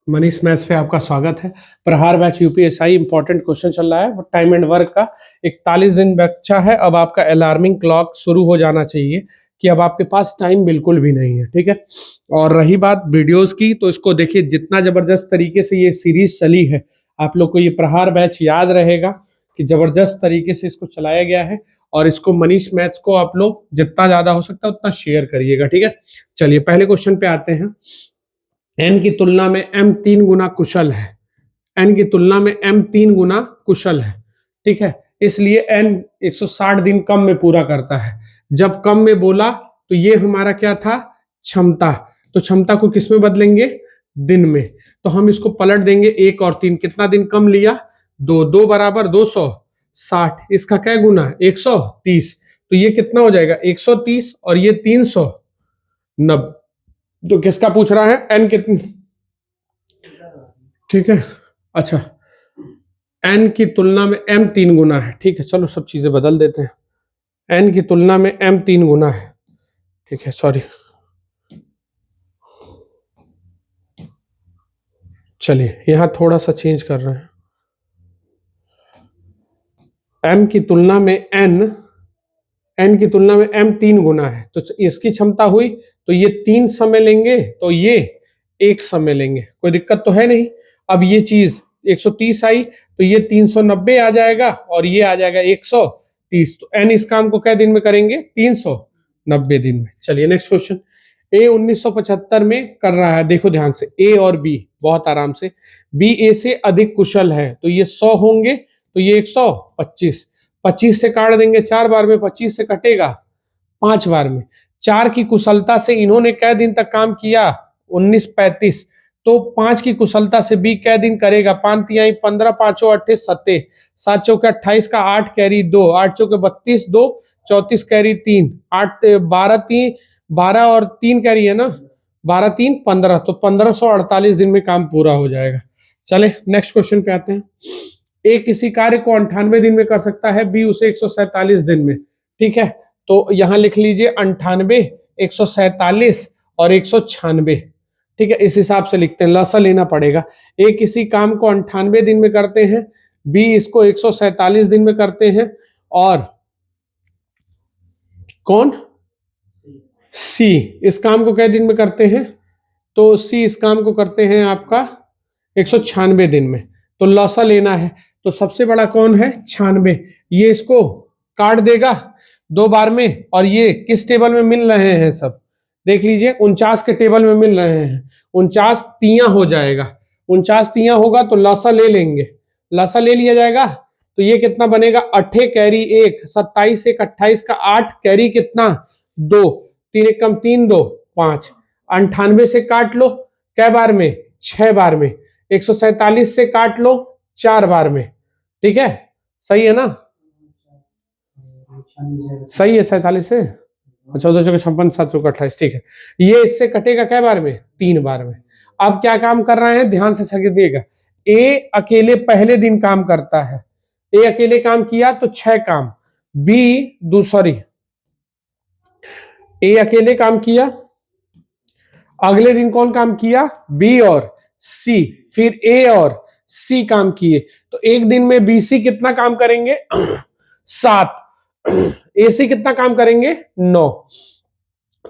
Manish maths पे आपका स्वागत है। प्रहार बैच यूपीएसआई इंपॉर्टेंट क्वेश्चन चल रहा है। टाइम एंड वर्क का 41 दिन बचा है। अब आपका अलार्मिंग क्लॉक शुरू हो जाना चाहिए कि अब आपके पास टाइम बिल्कुल भी नहीं है, ठीक है। और रही बात वीडियोस की, तो इसको देखिए, जितना जबरदस्त तरीके से ये सीरीज चली है, आप लोग को ये प्रहार बैच याद रहेगा कि जबरदस्त तरीके से इसको चलाया गया है। और इसको मनीष मैथ्स को आप लोग जितना ज्यादा हो सकता है उतना शेयर करिएगा, ठीक है। चलिए पहले क्वेश्चन पे आते हैं। एन की तुलना में एम 3 गुना कुशल है। एन की तुलना में एम 3 गुना कुशल है, ठीक है। इसलिए एन 160 दिन कम में पूरा करता है। जब कम में बोला तो ये हमारा क्या था, क्षमता। तो क्षमता को किस में बदलेंगे, दिन में। तो हम इसको पलट देंगे, 1 और 3 कितना दिन कम लिया, 2, 2 बराबर 260। इसका क्या गुना, 130। तो ये कितना हो जाएगा, 130 और ये 390। तो किसका पूछ रहा है, एन कितनी, ठीक है। अच्छा, एन की तुलना में एम 3 गुना है, ठीक है। चलो सब चीजें बदल देते हैं। एन की तुलना में एम 3 गुना है, ठीक है। सॉरी, चलिए यहां थोड़ा सा चेंज कर रहे हैं। एम की तुलना में एन की तुलना में एम 3 गुना है, तो इसकी क्षमता हुई, तो ये 3 समय लेंगे, तो ये 1 समय लेंगे, कोई दिक्कत तो है नहीं। अब ये चीज 130 आई, तो ये 390 आ जाएगा और ये आ जाएगा 130। तो एन इस काम को क्या दिन में करेंगे, 390 दिन में। चलिए नेक्स्ट क्वेश्चन। ए 1975 में कर रहा है, देखो ध्यान से, ए और बी बहुत आराम से। बी ए से अधिक कुशल है, तो ये 100 होंगे, तो ये 125। 25 से काट देंगे 4 बार में, 25 से कटेगा 5 बार में। 4 की कुशलता से इन्होंने कै दिन तक काम किया, 1935। तो 5 की कुशलता से बी कै दिन करेगा, 5 तिहाई 15, 5 8 7, 7 चौके 28 का 8 कैरी 2, 8 चौके 32, 2 34 कैरी 3, 8 12 3 12 और 3 कैरी है ना, 12 3 15। तो 1548 दिन में काम पूरा हो जाएगा। चले नेक्स्ट क्वेश्चन पे आते हैं। ए किसी कार्य को 98 दिन में कर सकता है, बी उसे 147 दिन में, ठीक है। तो यहां लिख लीजिए 98, 147 और 196, ठीक है। इस हिसाब से लिखते हैं, लसा लेना पड़ेगा। ए किसी काम को 98 दिन में करते हैं, बी इसको 147 दिन में करते हैं, और कौन, सी इस काम को क्या दिन में करते हैं, तो सी इस काम को करते हैं आपका 196 दिन में। तो लौसा लेना है, तो सबसे बड़ा कौन है, 96। ये इसको काट देगा 2 बार में, और ये किस टेबल में मिल रहे हैं, सब देख लीजिए, 49 के टेबल में मिल रहे हैं। 49 तिया हो जाएगा, 49 तिया होगा तो लौसा ले लेंगे, लौसा ले लिया जाएगा। तो ये कितना बनेगा, 8 कैरी 1, 27 1 28 का 8 कैरी कितना 2, 3 1 कम 3 2 5। 98 से काट लो कै बार में, 6 बार में। 147 से काट लो 4 बार में, ठीक है। सही है ना, सही है 47 से, 14 चौके 56, 7 चौके 28, ठीक है। ये इससे कटेगा कै बार में, 3 बार में। अब क्या काम कर रहे हैं, ध्यान से समझिएगा। ए अकेले पहले दिन काम करता है, ए अकेले काम किया तो 6 काम, बी दूसरी, ए अकेले काम किया, अगले दिन कौन काम किया, बी और सी, फिर ए और सी काम किए। तो एक दिन में बीसी कितना काम करेंगे, 7, एसी कितना काम करेंगे, 9।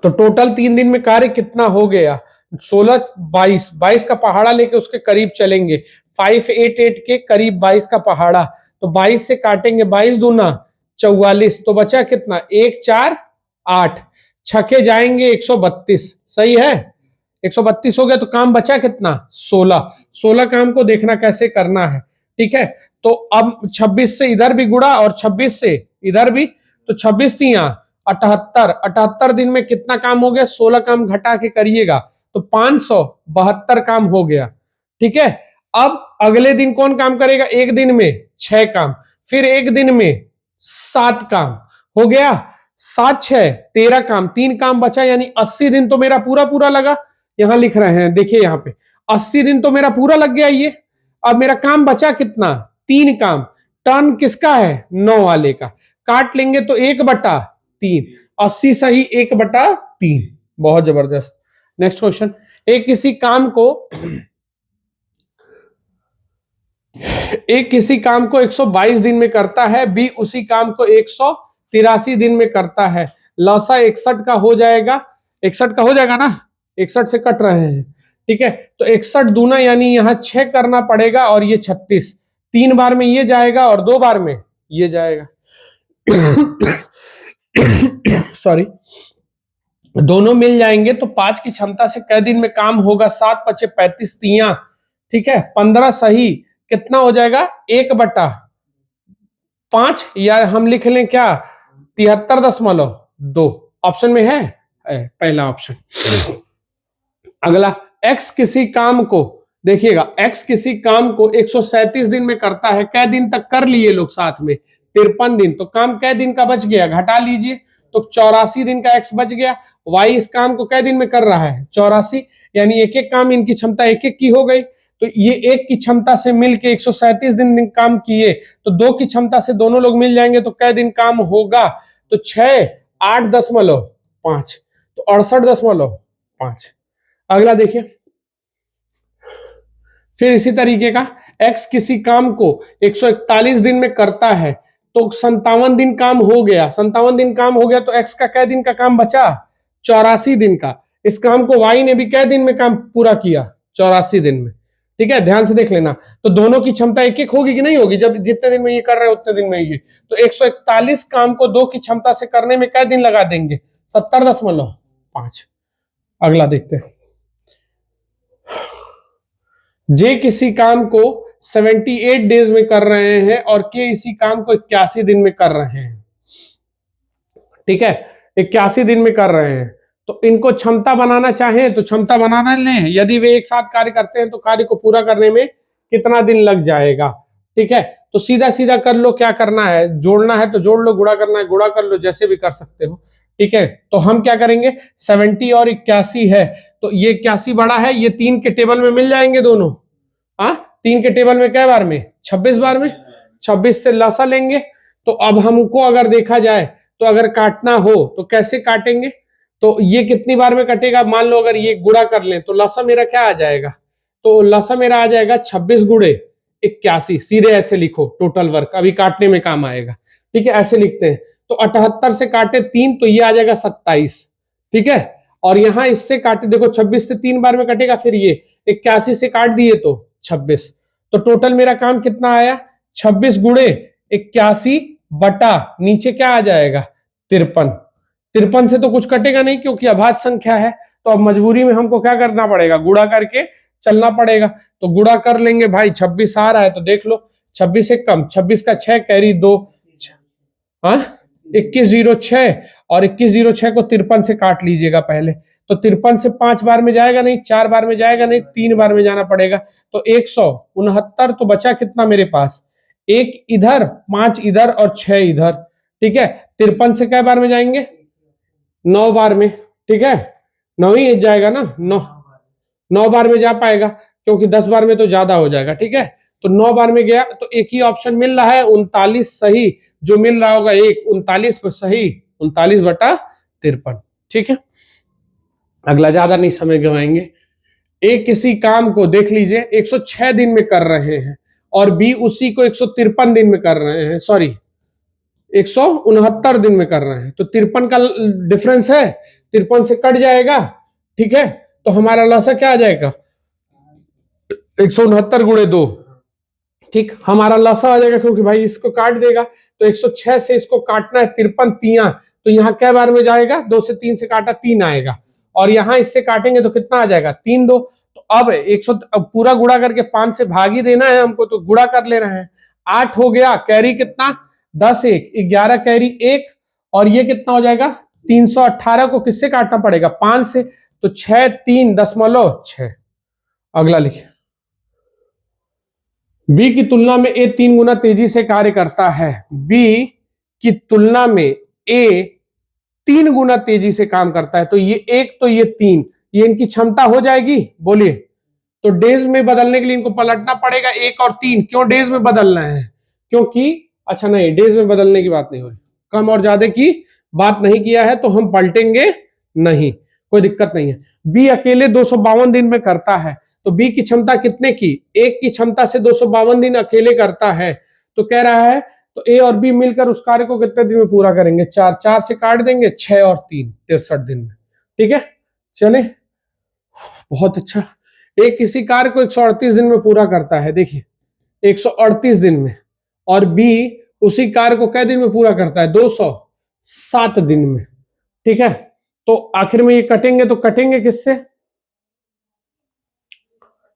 तो टोटल 3 दिन में कार्य कितना हो गया, 16 22, 22 का पहाड़ा लेके उसके करीब चलेंगे, 588 के करीब 22 का पहाड़ा। तो 22 से काटेंगे, 22 दूना 44, तो बचा कितना, 1 4 8, छके जाएंगे 132, सही है। 132 हो गया, तो काम बचा कितना, 16। 16 काम को देखना कैसे करना है, ठीक है। तो अब 26 से इधर भी गुड़ा और 26 से इधर भी, तो 26 तिया 78, 78 दिन में कितना काम हो गया, 16 काम घटा के करिएगा तो 572 काम हो गया, ठीक है। अब अगले दिन कौन काम करेगा, एक दिन में 6 काम, फिर एक दिन में 7 काम हो गया, 7 6 13 काम, 3 काम बचा, यानी 80 दिन तो मेरा पूरा पूरा लगा। यहां लिख रहे हैं, देखिए यहां पे 80 दिन तो मेरा पूरा लग गया ये। अब मेरा काम बचा कितना, 3 काम। टर्न किसका है, 9 वाले का, काट लेंगे तो 1/3, 80 सही 1/3, बहुत जबरदस्त। Next question. एक किसी काम को ए किसी काम को 122 दिन में करता है, बी उसी काम को 183 दिन में करता है। लसा 61 का हो जाएगा, 61 का हो जाएगा ना, 61 से कट रहे हैं, ठीक है। तो 61 दूना यानी यहाँ 6 करना पड़ेगा और ये 36, 3 बार में ये जाएगा और 2 बार में ये जाएगा। सॉरी, दोनों मिल जाएंगे तो 5 की क्षमता से कै दिन में काम होगा? 7 पचे 35 तिया, ठीक है, 15 सही, कितना हो जाएगा? 1/5, या हम लिख लें क्या, 73.2। ऑप्शन में है पहला ऑप्शन। अगला, x किसी काम को, देखिएगा x किसी काम को 137 दिन में करता है, कै दिन तक कर लिए लोग साथ में? 53 दिन। तो काम कै दिन का बच गया? घटा लीजिए, तो 84 दिन का x बच गया। y इस काम को कै दिन में कर रहा है? 84, यानी एक एक काम इनकी क्षमता एक एक की हो गई। तो ये एक की क्षमता से मिलके 137 दिन काम किए, तो 2 की क्षमता से दोनों लोग मिल जाएंगे तो कै दिन काम होगा? तो 6 8.5, तो 68.5। अगला देखिए, फिर इसी तरीके का x किसी काम को 141 दिन में करता है, तो 57 दिन काम हो गया। 57 दिन काम हो गया तो x का कै दिन का काम बचा? 84 दिन का। इस काम को y ने भी कै दिन में काम पूरा किया? 84 दिन में, ठीक है। ध्यान से देख लेना, तो दोनों की क्षमता एक एक होगी कि नहीं होगी? जब जितने दिन में ये कर रहे हैं उतने दिन में ये, तो 141 काम को 2 की क्षमता से करने में कै दिन लगा देंगे? 70.5। अगला देखते हैं, जे किसी काम को 78 डेज में कर रहे हैं और के इसी काम को 81 दिन में कर रहे हैं, ठीक है, 81 दिन में कर रहे हैं। तो इनको क्षमता बनाना चाहें तो क्षमता बनाना लें, यदि वे एक साथ कार्य करते हैं तो कार्य को पूरा करने में कितना दिन लग जाएगा, ठीक है। तो सीधा सीधा कर लो, क्या करना है, जोड़ना है तो जोड़ लो, गुणा करना है गुणा कर लो, जैसे भी कर सकते हो, ठीक है। तो हम क्या करेंगे, 70 और 81 है, तो ये 81 बड़ा है, ये 3 के टेबल में मिल जाएंगे दोनों। 3 के टेबल में कै बार में? 26 बार में। 26 से लसा लेंगे। तो अब हमको अगर देखा जाए तो अगर काटना हो तो कैसे काटेंगे? तो ये कितनी बार में कटेगा? मान लो अगर ये गुणा कर लें तो लसा मेरा क्या आ जाएगा? तो लसा मेरा आ जाएगा 26 गुणे 81, सीधे ऐसे लिखो, टोटल वर्क अभी काटने में काम आएगा, ठीक है, ऐसे लिखते हैं। तो 78 से काटे 3 तो ये आ जाएगा 27, ठीक है। और यहां इससे काटे, देखो 26 से 3 बार में कटेगा, फिर ये 81 से काट दिए तो 26, तो टोटल मेरा काम कितना आया? 26 गुणे 81 बटा नीचे क्या आ जाएगा? 53। 53 से तो कुछ कटेगा नहीं क्योंकि अभाज्य संख्या है, तो अब मजबूरी में हमको क्या करना पड़ेगा? गुणा करके चलना पड़ेगा। तो गुणा कर लेंगे भाई, 26 आ रहा है तो देख लो, 26 से कम, 26 का 6 कैरी 2, 2106, और 2106 को 53 से काट लीजिएगा पहले। तो 53 से 5 बार में जाएगा नहीं, 4 बार में जाएगा नहीं, 3 बार में जाना पड़ेगा। तो 169, तो बचा कितना मेरे पास? 1 इधर, 5 इधर और 6 इधर, ठीक है। 53 से कै बार में जाएंगे? 9 बार में, ठीक है, 9 ही जाएगा ना, 9 बार में जा पाएगा, क्योंकि 10 बार में तो ज्यादा हो जाएगा, ठीक है। तो 9 बार में गया, तो एक ही ऑप्शन मिल रहा है 39 सही, जो मिल रहा होगा 39 पर सही, 39/53, ठीक है। अगला, ज्यादा नहीं समय गवाएंगे। ए किसी काम को, देख लीजिए, 106 दिन में कर रहे हैं और बी उसी को 153 दिन में कर रहे हैं, सॉरी 169 दिन में कर रहे हैं। तो 53 का डिफरेंस है, 53 से कट जाएगा, ठीक है। तो हमारा लसा क्या आ जाएगा? 169 गुणे 2, ठीक, हमारा लसा आ जाएगा, क्योंकि भाई इसको काट देगा। तो 106 से इसको काटना है 53 तिया, तो यहाँ कै बार में जाएगा? 2 से 3 से काटा 3 आएगा, और यहाँ इससे काटेंगे तो कितना आ जाएगा? 3 2। तो अब 100 पूरा गुणा करके 5 से भाग ही देना है हमको, तो गुणा कर ले रहे हैं। 8 हो गया, कैरी कितना? 10 1 11 कैरी 1, और ये कितना हो जाएगा? 318 को किससे काटना पड़ेगा? 5 से, तो 6 3.6। अगला लिखिए, बी की तुलना में ए 3 गुना तेजी से कार्य करता है। बी की तुलना में ए 3 गुना तेजी से काम करता है, तो ये 1 तो ये 3, ये इनकी क्षमता हो जाएगी? बोलिए। तो डेज में बदलने के लिए इनको पलटना पड़ेगा 1 और 3। क्यों डेज में बदलना है? क्योंकि, अच्छा नहीं, डेज में बदलने की बात नहीं हो रही, कम और ज्यादा की बात नहीं किया है, तो हम पलटेंगे नहीं, कोई दिक्कत नहीं है। बी अकेले 252 दिन में करता है, तो बी की क्षमता कितने की, एक की क्षमता से 252 दिन अकेले करता है। तो कह रहा है तो ए और बी मिलकर उस कार्य को कितने दिन में पूरा करेंगे, 4 4 से काट देंगे, 6 और 3 63 दिन में। ठीक है, चले, बहुत अच्छा। ए किसी कार्य को 138 दिन में पूरा करता है, देखिए 138 दिन में, और बी उसी कार्य को कै दिन में पूरा करता है, 207 दिन में। ठीक है, तो आखिर में ये कटेंगे, तो कटेंगे किससे,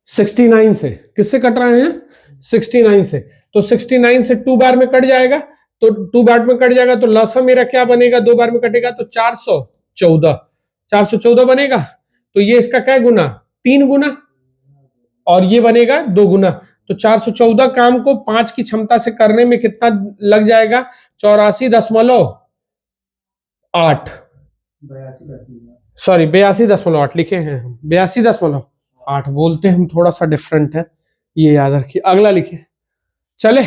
69 से। किससे कट रहे हैं, 69 से। तो 69 से 2 बार में कट जाएगा, तो 2 बार में कट जाएगा, तो लसा मेरा क्या बनेगा, 2 बार में कटेगा तो 414 बनेगा। तो ये इसका क्या गुना, 3 गुना, और ये बनेगा 2 गुना। तो 414 काम को 5 की क्षमता से करने में कितना लग जाएगा, 84.8, सॉरी 82.8 लिखे हैं, 82.8 बोलते हैं हम, थोड़ा सा डिफरेंट है, ये याद रखिए। अगला लिखिए, चले,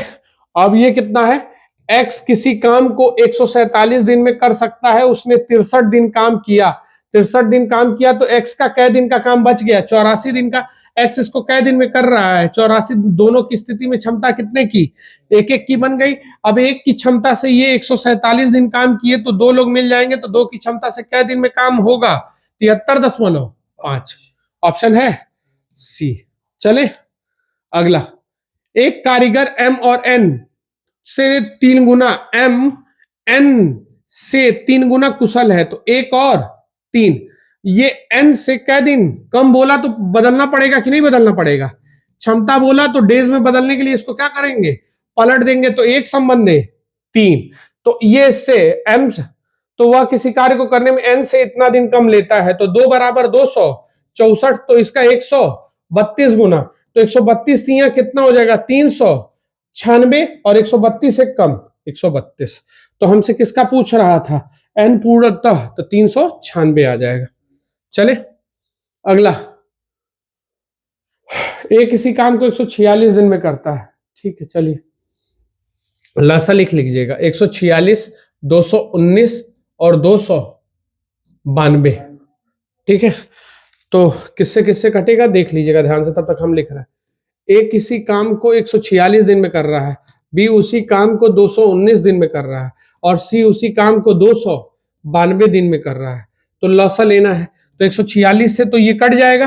अब ये कितना है, x किसी काम को 147 दिन में कर सकता है, उसने 63 दिन काम किया, 63 दिन काम किया, तो x का कै दिन का काम बच गया, 84 दिन का। x इसको कै दिन में कर रहा है, 84, दोनों की स्थिति में क्षमता कितने की, एक एक की बन गई। अब एक की क्षमता से ये 147 दिन काम किए, तो 2 लोग मिल जाएंगे, तो 2 की क्षमता से कै दिन में काम होगा, 73.5। ऑप्शन है सी। चले, अगला, एक कारीगर m और n से 3 गुना, m n से 3 गुना कुशल है, तो 1 और 3, ये n से कै दिन कम बोला तो बदलना पड़ेगा कि नहीं बदलना पड़ेगा, क्षमता बोला तो डेज में बदलने के लिए इसको क्या करेंगे, पलट देंगे, तो 1 संबंध 3, तो ये इससे m, तो वह किसी कार्य को करने में n से इतना दिन कम लेता है, तो 2 बराबर 264, तो इसका 132 गुना, तो 132 यहाँ कितना हो जाएगा, 396, और 132 से कम 132। तो हमसे किसका पूछ रहा था, n पूर्णतः, तो 396 आ जाएगा। चले, अगला, ए किसी काम को 146 दिन में करता है। ठीक है, चलिए लसा लिख लीजिएगा, 146, 219 और 292। ठीक है, तो किससे किससे कटेगा देख लीजिएगा ध्यान से, तब तक हम लिख रहे हैं। ए किसी काम को 146 दिन में कर रहा है, बी उसी काम को 219 दिन में कर रहा है, और सी उसी काम को 292 दिन में कर रहा है। तो लसा लेना है, तो 146 से तो ये कट जाएगा,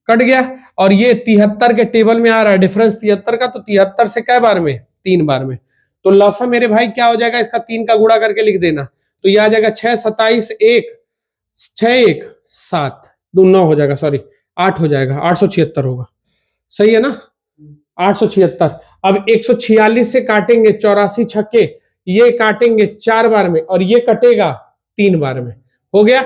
कट गया, और ये 73 के टेबल में आ रहा है डिफरेंस 73 का, तो 73 से कै बार में, 3 बार में। तो लसा मेरे भाई क्या हो जाएगा, इसका 3 का गुणा करके लिख देना, तो ये आ जाएगा 6 27 1 6 1 7 2 9 हो जाएगा, सॉरी 8 हो जाएगा, 876 होगा, सही है ना, 876। अब 146 से काटेंगे 84 छक्के, ये काटेंगे 4 बार में, और ये कटेगा 3 बार में, हो गया।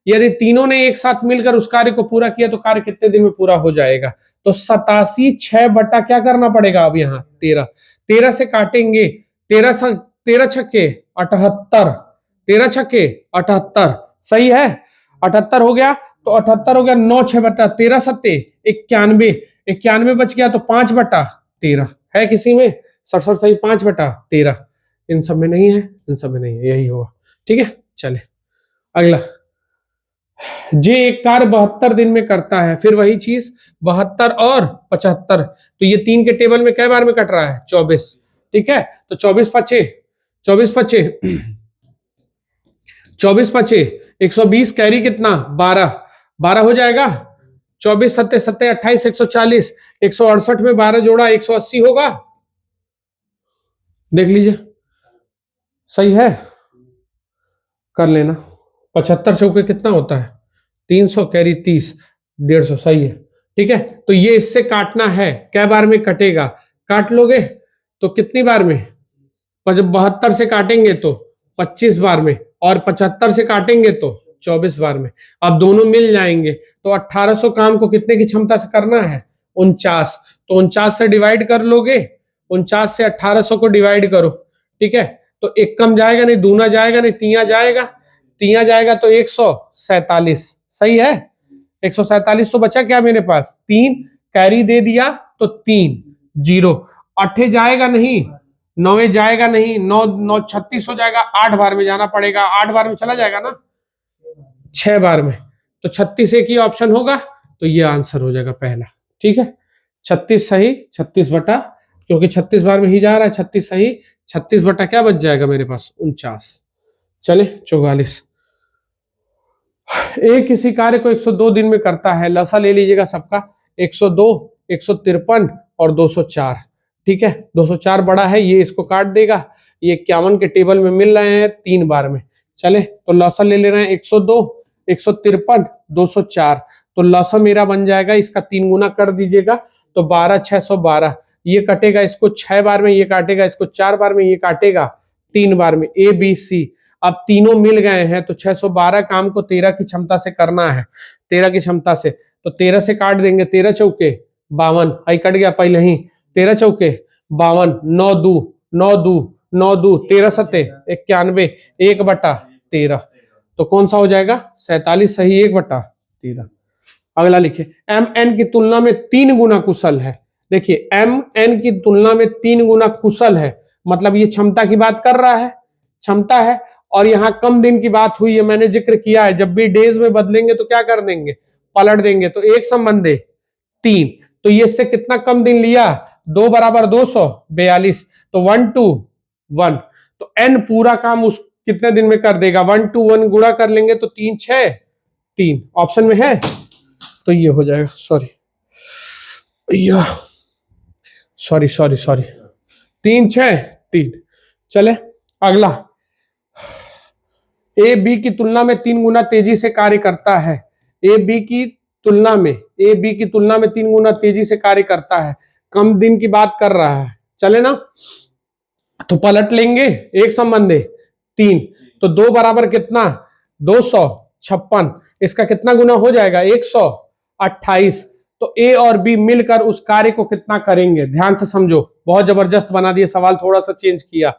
यदि तीनों ने एक साथ मिलकर उस कार्य को पूरा किया, तो कार्य कितने दिन में पूरा हो जाएगा, तो 87 6 बटा क्या करना पड़ेगा, अब यहाँ 13, 13 से काटेंगे, 13 छक्के 78, 13 छक्के 78, सही है, 78 हो गया, तो 78 हो गया, 9 6 बटा 13 सत्ते 91, 91 बच गया, तो 5 बटा 13 है किसी में, 67 सही, 5 बटा 13, इन सब में नहीं है, इन सब में नहीं है, यही होगा। ठीक है, चले, अगला, जे एक कार्य 72 दिन में करता है, फिर वही चीज 72 और 75, तो ये 3 के टेबल में कै बार में कट रहा है, 24। ठीक है, तो 24 पचे 120, कैरी कितना, 12 हो जाएगा, 24 सत्ते 28 140, 168 में 12 जोड़ा 180 होगा, देख लीजिए, सही है, कर लेना। 75 चौके कितना होता है, 300, कैरी 30, 150, सही है। ठीक है, तो ये इससे काटना है, कै बार में कटेगा, काट लोगे तो कितनी बार में, 72 से काटेंगे तो 25 बार में, और 75 से काटेंगे तो 24 बार में। अब दोनों मिल जाएंगे, तो 1800 काम को कितने की क्षमता से करना है, 49, तो 49 से डिवाइड कर लोगे, 49 से 1800 को डिवाइड करो। ठीक है, तो एक कम जाएगा नहीं, दूना जाएगा नहीं, तिया जाएगा, तो 147, सही है, 147। तो बचा क्या मेरे पास, 3, कैरी दे दिया, तो 3 0, 8 जाएगा नहीं, 9 जाएगा नहीं, 9 9 36 हो जाएगा, 8 बार में जाना पड़ेगा, 8 बार में चला जाएगा ना, 6 बार में, तो 36 एक ही ऑप्शन होगा, तो ये आंसर हो जाएगा पहला। ठीक है, 36 सही, 36 बटा, क्योंकि 36 बार में ही जा रहा है, 36 सही, 36 बटा क्या बच जाएगा मेरे पास 49। चले 44। एक किसी कार्य को 102 दिन में करता है, लसा ले लीजिएगा सबका, 102, 153 और 204। ठीक है, 204 बड़ा है, ये इसको काट देगा, ये 51 के टेबल में मिल रहे हैं 3 बार में। चले तो लसा ले ले रहे हैं 102, 153, 204। तो लसा मेरा बन जाएगा, इसका 3 गुना कर दीजिएगा तो 12, 612। ये कटेगा इसको 6 बार में, ये काटेगा इसको 4 बार में, ये काटेगा 3 बार में। ए बी सी, अब तीनों मिल गए हैं तो 612 काम को 13 की क्षमता से करना है, 13 की क्षमता से। तो 13 से काट देंगे, 13 चौके 52, आई कट गया पहले ही, 13 चौके 52, 9 दू 9 दू 9 दू 13 सत्ते 91, 1/13। तो कौन सा हो जाएगा 47 सही, 1/13। अगला लिखिए, एम एन की तुलना में 3 गुना कुशल है। देखिए एम एन की तुलना में 3 गुना कुशल है, मतलब ये क्षमता की बात कर रहा है, क्षमता है। और यहाँ कम दिन की बात हुई है, मैंने जिक्र किया है, जब भी डेज में बदलेंगे तो क्या कर देंगे, पलट देंगे। तो एक संबंधे 3, तो ये इससे कितना कम दिन लिया, 2 बराबर 242, तो 1 to 1। तो एन पूरा काम उस कितने दिन में कर देगा, 1 to 1 गुणा कर लेंगे तो 3 6 3 ऑप्शन में है, तो ये हो जाएगा। सॉरी 3 6 3। चले अगला, ए बी की तुलना में 3 गुना तेजी से कार्य करता है। ए बी की तुलना में 3 गुना तेजी से कार्य करता है, कम दिन की बात कर रहा है। चले ना, तो पलट लेंगे, एक संबंध है 3, तो 2 बराबर कितना 256, इसका कितना गुना हो जाएगा 128। तो ए और बी मिलकर उस कार्य को कितना करेंगे, ध्यान से समझो, बहुत जबरदस्त बना दिया सवाल, थोड़ा सा चेंज किया।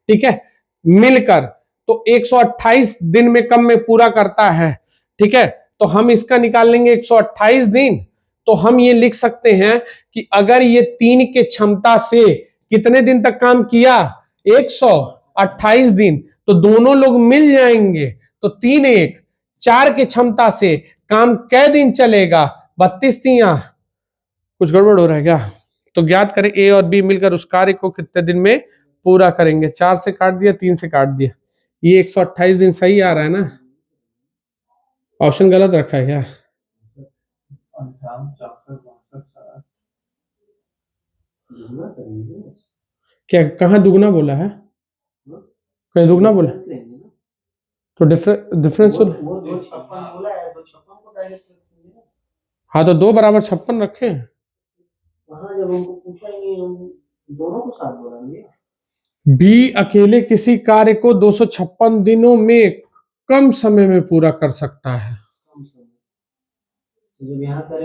ठीक है, मिलकर तो 128 दिन में कम में पूरा करता है। ठीक है, तो हम इसका निकाल लेंगे 128 दिन। तो हम ये लिख सकते हैं कि अगर ये 3 के क्षमता से कितने दिन तक काम किया 128 दिन, तो दोनों लोग मिल जाएंगे, तो 3 1 4 की क्षमता से काम कै दिन चलेगा 32 तिया, कुछ गड़बड़ हो रहा है क्या। तो ज्ञात करें ए और बी मिलकर उस कार्य को कितने दिन में पूरा करेंगे। 4 से काट दिया, 3 से काट दिया, ये 128 दिन सही आ रहा है ना, ऑप्शन गलत रखा है क्या। क्या कहाँ दुगना बोला है, कहीं दुगना बोला, तो डिफरेंस हाँ, तो 2 बराबर 56 रखे हैं। जब हमको पूछा ही हम दोनों को साथ बोलेंगे। बी अकेले किसी कार्य को 256 दिनों में कम समय में पूरा कर सकता है।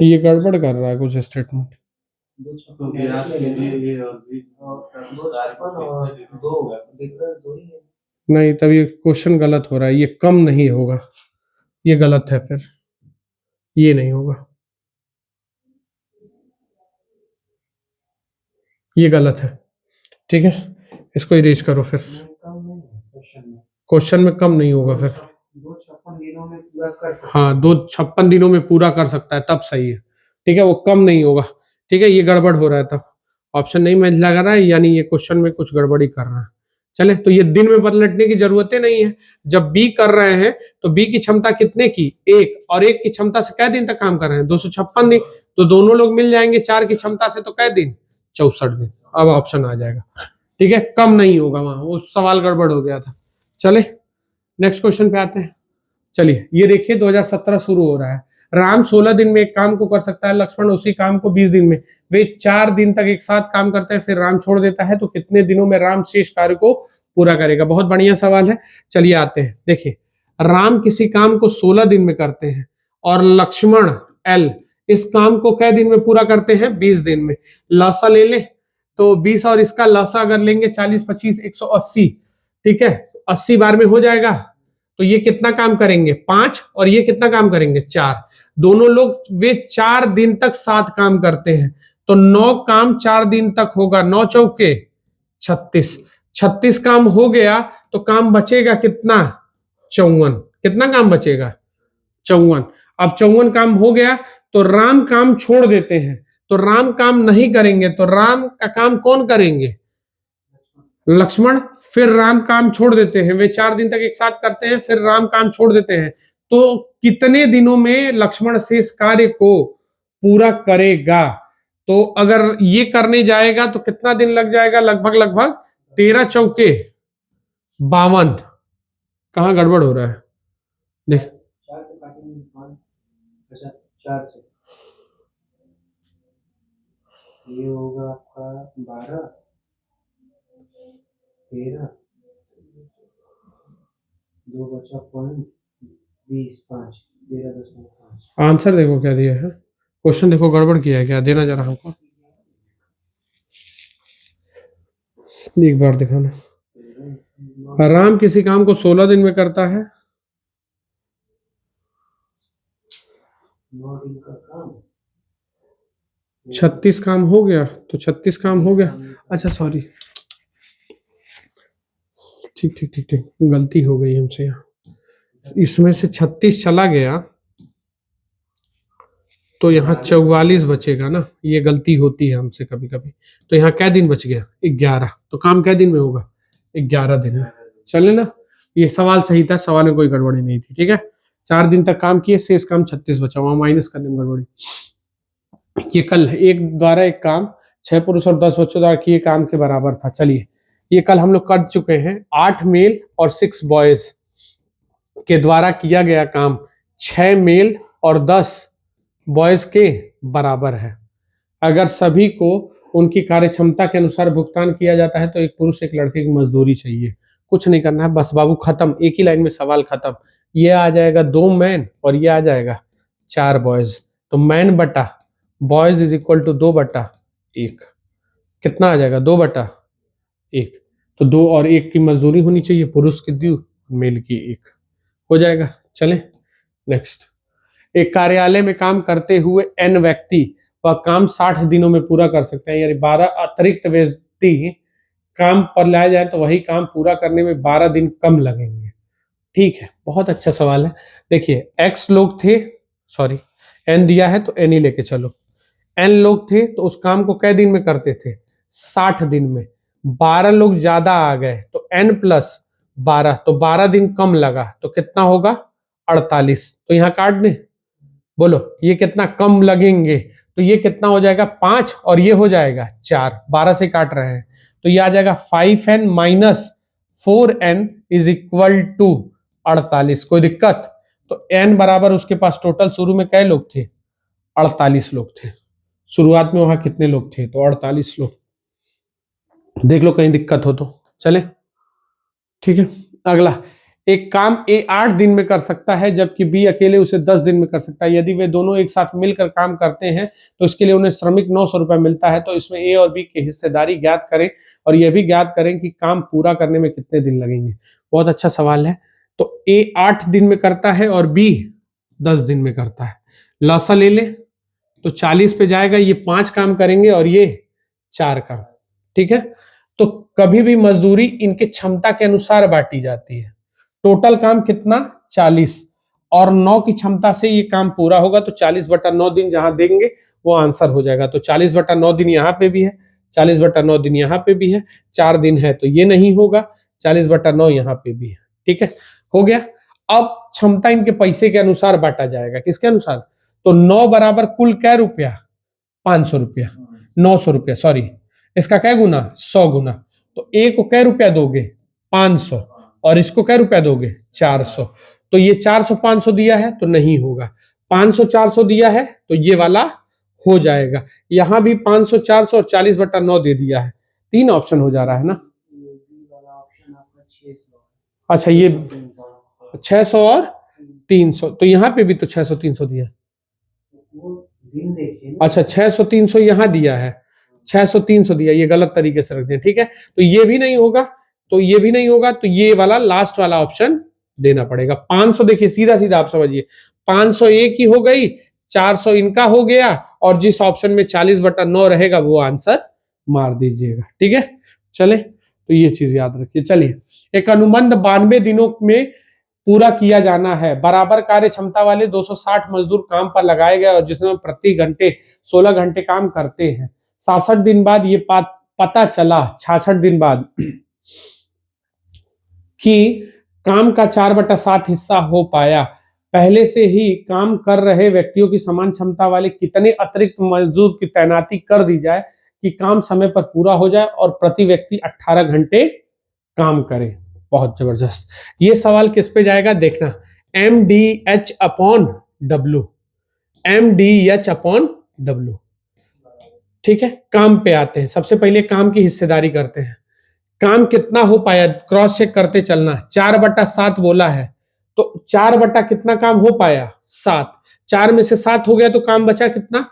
ये गड़बड़ कर रहा है कुछ स्टेटमेंट। नहीं, तब ये क्वेश्चन गलत हो रहा है, ये कम नहीं होगा, ये गलत है, फिर ये नहीं होगा, ये गलत है। ठीक है, इसको इरेज करो, फिर क्वेश्चन में कम नहीं होगा, फिर 256 दिनों में पूरा कर सकता है। हाँ, 256 दिनों में पूरा कर सकता है, तब सही है। ठीक है, वो कम नहीं होगा। ठीक है, ये गड़बड़ हो रहा है, तब ऑप्शन नहीं मैच लगा रहा है, यानी ये क्वेश्चन में कुछ गड़बड़ी कर रहा है। चले, तो ये दिन में बदलने की जरूरत नहीं है। जब बी कर रहे हैं तो बी की क्षमता कितने की 1, और 1 की क्षमता से कै दिन तक काम कर रहे हैं 256 दिन, तो दोनों लोग मिल जाएंगे 4 की क्षमता से, तो कै दिन 64 दिन। अब ऑप्शन आ जाएगा। ठीक है, कम नहीं होगा, वहां वो सवाल गड़बड़ हो गया था। चले नेक्स्ट क्वेश्चन पे आते हैं। चलिए, ये देखिए 2017 शुरू हो रहा है। राम 16 दिन में एक काम को कर सकता है, लक्ष्मण उसी काम को 20 दिन में। वे 4 दिन तक एक साथ काम करते हैं, फिर राम छोड़ देता है, तो कितने दिनों में राम शेष कार्य को पूरा करेगा। बहुत बढ़िया सवाल है। चलिए आते हैं, देखिए राम किसी काम को 16 दिन में करते हैं और लक्ष्मण एल इस काम को कै दिन में पूरा करते हैं 20 दिन में। लासा ले ले, तो 20 और इसका लासा अगर लेंगे 40 25 180। ठीक है, 80 बार में हो जाएगा, तो ये कितना काम करेंगे 5, और ये कितना काम करेंगे 4। दोनों लोग वे 4 दिन तक साथ काम करते हैं, तो 9 काम 4 दिन तक होगा, 9 चौके 36। 36 काम हो गया, तो काम बचेगा कितना 54। कितना काम बचेगा 54। अब 54 काम हो गया, तो राम काम छोड़ देते हैं, तो राम काम नहीं करेंगे, तो राम का काम कौन करेंगे? लक्ष्मण। फिर राम काम छोड़ देते हैं, वे 4 दिन तक एक साथ करते हैं, फिर राम काम छोड़ देते हैं। तो कितने दिनों में लक्ष्मण शेष कार्य को पूरा करेगा? तो अगर ये करने जाएगा तो कितना दिन लग जाएगा? लगभग लगभग 13 चौके 52। कहां गड़बड़ हो रहा है? देख, 4 से ये होगा आपका 12 13 2 बचा पॉइंट 20 5 13.5। आंसर देखो क्या दिया है, क्वेश्चन देखो गड़बड़ किया है क्या, देना जरा हमको एक बार दिखाना। राम किसी काम को 16 दिन में करता है। 9 दिन का काम 36 काम हो गया, तो 36 काम हो गया। अच्छा सॉरी, ठीक ठीक ठीक ठीक, गलती हो गई हमसे यहाँ। इसमें से 36 चला गया तो यहाँ 44 बचेगा ना, ये गलती होती है हमसे कभी कभी। तो यहाँ क्या दिन बच गया? 11। तो काम क्या दिन में होगा? 11 दिन में। चले ना, ये सवाल सही था, सवाल में कोई गड़बड़ी नहीं थी। ठीक है, 4 दिन तक काम किए, शेष काम 36 बचा, वहां माइनस करने में गड़बड़ी। ये कल एक द्वारा एक काम 6 पुरुष और 10 बच्चों द्वारा किए काम के बराबर था। चलिए, ये कल हम लोग कर चुके हैं। 8 मेल और 6 बॉयज के द्वारा किया गया काम 6 मेल और 10 बॉयज के बराबर है। अगर सभी को उनकी कार्य क्षमता के अनुसार भुगतान किया जाता है तो एक पुरुष एक लड़के की मजदूरी चाहिए। कुछ नहीं करना है, बस बाबू खत्म, एक ही लाइन में सवाल खत्म। ये आ जाएगा 2 मैन और ये आ जाएगा 4 बॉयज। तो मैन बटा बॉयज इज इक्वल टू 2/1। कितना आ जाएगा? 2/1। तो 2 और 1 की मजदूरी होनी चाहिए, पुरुष की 2, मेल की 1, हो जाएगा। चले नेक्स्ट। एक कार्यालय में काम करते हुए n व्यक्ति वह काम 60 दिनों में पूरा कर सकते हैं, यानी 12 अतिरिक्त व्यक्ति काम पर लाए जाए तो वही काम पूरा करने में 12 दिन कम लगेंगे। ठीक है, बहुत अच्छा सवाल है। देखिए x लोग थे, सॉरी n दिया है तो n ही लेके चलो। n लोग थे तो उस काम को कै दिन में करते थे? 60 दिन में। 12 लोग ज्यादा आ गए तो n प्लस 12, तो 12 दिन कम लगा, तो कितना होगा? 48। तो यहाँ काट दें, बोलो ये कितना कम लगेंगे? तो ये कितना हो जाएगा? 5 और ये हो जाएगा 4, 12 से काट रहे हैं तो ये आ जाएगा 5n minus 4n is equal to 48। कोई दिक्कत? तो n बराबर उसके पास टोटल शुरू में कै लोग थे? 48 लोग थे। शुरुआत में वहां कितने लोग थे? तो 48 लोग। देख लो कहीं दिक्कत हो तो। चले ठीक है, अगला। एक काम ए 8 दिन में कर सकता है जबकि बी अकेले उसे 10 दिन में कर सकता है। यदि वे दोनों एक साथ मिलकर काम करते हैं तो इसके लिए उन्हें श्रमिक 900 रुपए मिलता है। तो इसमें ए और बी की हिस्सेदारी ज्ञात करें और यह भी ज्ञात करें कि काम पूरा करने में कितने दिन लगेंगे। बहुत अच्छा सवाल है। तो ए 8 दिन में करता है और बी 10 दिन में करता है। लॉसा ले ले तो 40 पे जाएगा, ये 5 काम करेंगे और ये 4 काम। ठीक है, तो कभी भी मजदूरी इनके क्षमता के अनुसार बांटी जाती है। टोटल काम कितना? 40 और 9 की क्षमता से ये काम पूरा होगा, तो 40/9 दिन जहां देंगे वो आंसर हो जाएगा। तो 40/9 दिन यहाँ पे भी है, 40/9 दिन यहाँ पे भी है, 4 दिन है तो ये नहीं होगा, 40/9 यहाँ पे भी है। ठीक है, हो गया। अब क्षमता इनके पैसे के अनुसार बांटा जाएगा। किसके अनुसार? तो 9 बराबर कुल क्या रुपया? 500 रुपया। 900 रुपया, सॉरी, इसका क्या गुना? 100 गुना। तो ए को क्या रुपया दोगे? 500 और इसको क्या रुपया दोगे? 400। तो ये 400 500 दिया है तो नहीं होगा, 500 400 दिया है तो ये वाला हो जाएगा। यहां भी 500 400 और 40/9 दे दिया है, 3 ऑप्शन हो जा रहा है ना। अच्छा, ये 600 और 300, तो यहाँ पे भी तो 600 300 दिया है। अच्छा, 600 300 यहाँ दिया है, 600 300 दिया, ये गलत तरीके से रख दिया। ठीक है, तो ये भी नहीं होगा, तो ये भी नहीं होगा, तो ये वाला लास्ट वाला ऑप्शन देना पड़ेगा। 500 देखिए सीधा सीधा आप समझिए, 500 एक ही हो गई, 400 इनका हो गया और जिस ऑप्शन में 40/9 रहेगा वो आंसर मार दीजिएगा। ठीक है, चले, तो ये चीज याद रखिए। चलिए, एक अनुबंध 92 दिनों में पूरा किया जाना है। बराबर कार्य क्षमता वाले 260 मजदूर काम पर लगाए गए और जिसमें प्रति घंटे 16 घंटे काम करते हैं। 66 दिन बाद ये पता चला, 66 दिन बाद, कि काम का 4/7 हिस्सा हो पाया। पहले से ही काम कर रहे व्यक्तियों की समान क्षमता वाले कितने अतिरिक्त मजदूर की तैनाती कर दी जाए कि काम समय पर पूरा हो जाए और प्रति व्यक्ति 18 घंटे काम करे। बहुत जबरदस्त। ये सवाल किस पे जाएगा देखना, MDH/W, MDH/W। ठीक है, काम पे आते हैं। सबसे पहले काम की हिस्सेदारी करते हैं। काम कितना हो पाया, क्रॉस चेक करते चलना। 4/7 बोला है, तो 4 बटा कितना काम हो पाया, 7। 4 में से 7 हो गया तो काम बचा कितना,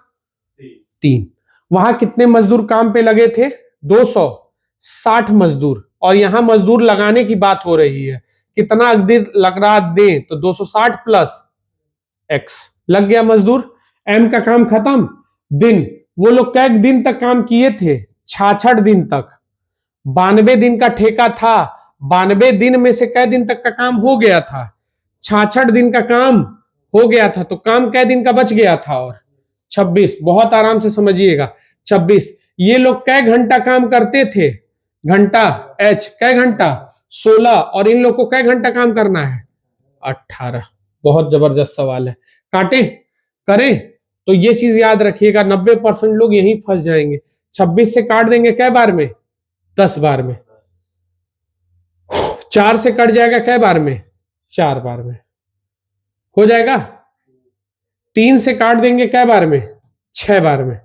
3। वहां कितने मजदूर काम पे लगे थे, 260 मजदूर। और यहां मजदूर लगाने की बात हो रही है, कितना दिन लग रहा दें, तो 260 प्लस x लग गया मजदूर। m का काम खत्म। दिन, वो लोग कै दिन तक काम किए थे, 66 दिन तक। 92 दिन का ठेका था, 92 दिन में से कै दिन तक का काम हो गया था, 66 दिन का काम हो गया था। तो काम कै दिन का बच गया था, और 26। बहुत आराम से समझिएगा, 26। ये लोग कै घंटा काम करते थे, घंटा h, कै घंटा, 16। और इन लोग को कै घंटा काम करना है, 18। बहुत जबरदस्त सवाल है। काटे करें तो ये चीज याद रखिएगा, 90% लोग यहीं फंस जाएंगे। 26 से काट देंगे कै बार में, 10 बार में। 4 से कट जाएगा कै बार में, 4 बार में हो जाएगा। 3 से काट देंगे कै बार में, 6 बार में।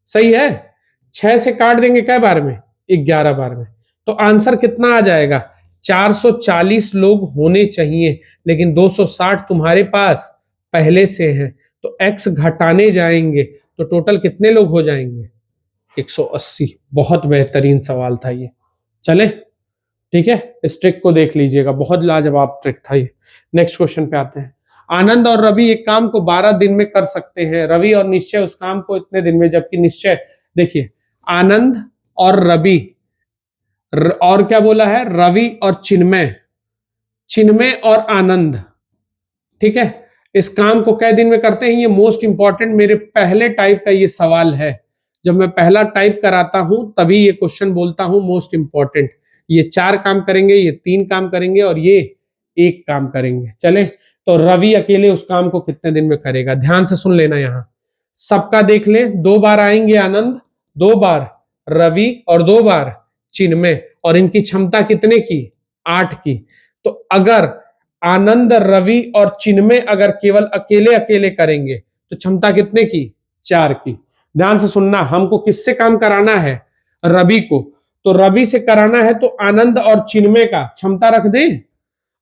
सही है। 6 से काट देंगे कै बार में, 11 बार में। तो आंसर कितना आ जाएगा, 440 लोग होने चाहिए, लेकिन 260 तुम्हारे पास पहले से हैं, तो x घटाने जाएंगे तो टोटल कितने लोग हो जाएंगे, 180। बहुत बेहतरीन सवाल था ये। चले ठीक है, इस ट्रिक को देख लीजिएगा, बहुत लाजवाब ट्रिक था ये। नेक्स्ट क्वेश्चन पे आते हैं। आनंद और रवि एक काम को 12 दिन में कर सकते हैं। रवि और निश्चय उस काम को इतने दिन में, जबकि निश्चय, देखिए आनंद और रवि, और क्या बोला है, रवि और चिन्मय, चिन्मय और आनंद, ठीक है, इस काम को कै दिन में करते हैं। ये मोस्ट इंपॉर्टेंट मेरे पहले टाइप का ये सवाल है। जब मैं पहला टाइप कराता हूं तभी ये क्वेश्चन बोलता हूं मोस्ट इंपॉर्टेंट। ये 4 काम करेंगे, ये 3 काम करेंगे और ये 1 काम करेंगे। चले, तो रवि अकेले उस काम को कितने दिन में करेगा, ध्यान से सुन लेना। यहां सबका देख ले, 2 बार आएंगे आनंद, 2 बार रवि और 2 बार चिन्मय, और इनकी क्षमता कितने की, 8 की। तो अगर आनंद, रवि और चिन्मय अगर केवल अकेले अकेले करेंगे तो क्षमता कितने की, 4 की। ध्यान से सुनना, हमको किससे काम कराना है, रवि को। तो रवि से कराना है तो आनंद और चिन्मय का क्षमता रख दे।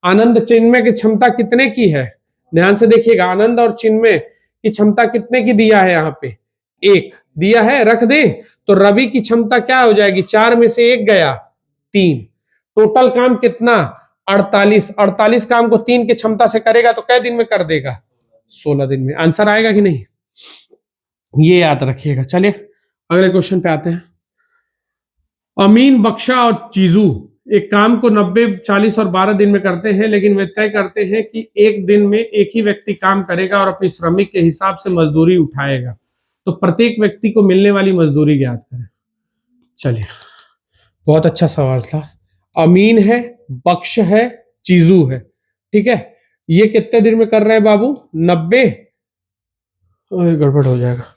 आनंद चिन्मय की क्षमता कितने की है, ध्यान से देखिएगा, आनंद और चिन्मय की क्षमता कितने की दिया है, यहाँ पे 1 दिया है, रख दे। तो रवि की क्षमता क्या हो जाएगी, 4 में से 1 गया, 3। टोटल काम कितना, 48। 48 काम को 3 की क्षमता से करेगा तो कै दिन में कर देगा, 16 दिन में। आंसर आएगा कि नहीं, ये याद रखिएगा। चलिए अगले क्वेश्चन पे आते हैं। अमीन, बख्शा और चीजू एक काम को 90, 40 और 12 दिन में करते हैं, लेकिन वे तय करते हैं कि एक दिन में एक ही व्यक्ति काम करेगा और अपनी श्रमिक के हिसाब से मजदूरी उठाएगा। तो प्रत्येक व्यक्ति को मिलने वाली मजदूरी ज्ञात करें। चलिए, बहुत अच्छा सवाल था। अमीन है, बख्श है, चीजू है, ठीक है। ये कितने दिन में कर रहे हैं बाबू, 90, गड़बड़ हो जाएगा,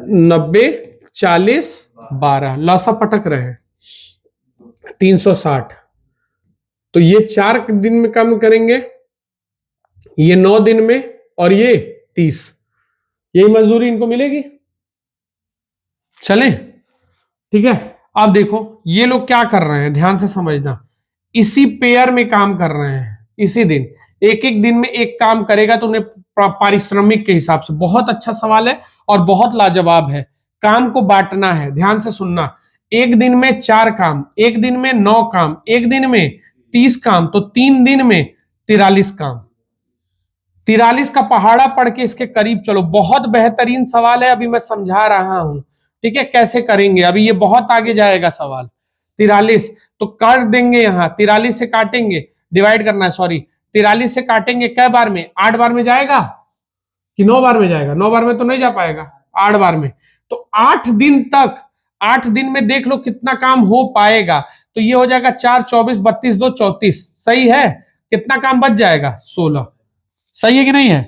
90, 40, 12, लौसा पटक रहे हैं, 360। तो ये 4 दिन में काम करेंगे, ये 9 दिन में, और ये 30। यही मजदूरी इनको मिलेगी। चलें, ठीक है। अब देखो ये लोग क्या कर रहे हैं, ध्यान से समझना, इसी पेयर में काम कर रहे हैं, इसी दिन, एक एक दिन में एक काम करेगा तो उन्हें पारिश्रमिक के हिसाब से। बहुत अच्छा सवाल है और बहुत लाजवाब है। काम को बांटना है, ध्यान से सुनना, एक दिन में 4 काम, एक दिन में 9 काम, एक दिन में 30 काम, तो 3 दिन में 43 काम। 43 का पहाड़ा पढ़ के इसके करीब चलो। बहुत बेहतरीन सवाल है, अभी मैं समझा रहा हूं, ठीक है, कैसे करेंगे। अभी ये बहुत आगे जाएगा सवाल। 43 तो काट देंगे, यहाँ 43 से काटेंगे, डिवाइड करना है, सॉरी 43 से काटेंगे कै बार में, 8 बार में जाएगा कि 9 बार में जाएगा? 9 बार में तो नहीं जा पाएगा, 8 बार में। तो 8 दिन तक, 8 दिन में देख लो कितना काम हो पाएगा। तो ये हो जाएगा 4 24 32 2 34, सही है। कितना काम बच जाएगा? 16। सही है कि नहीं है?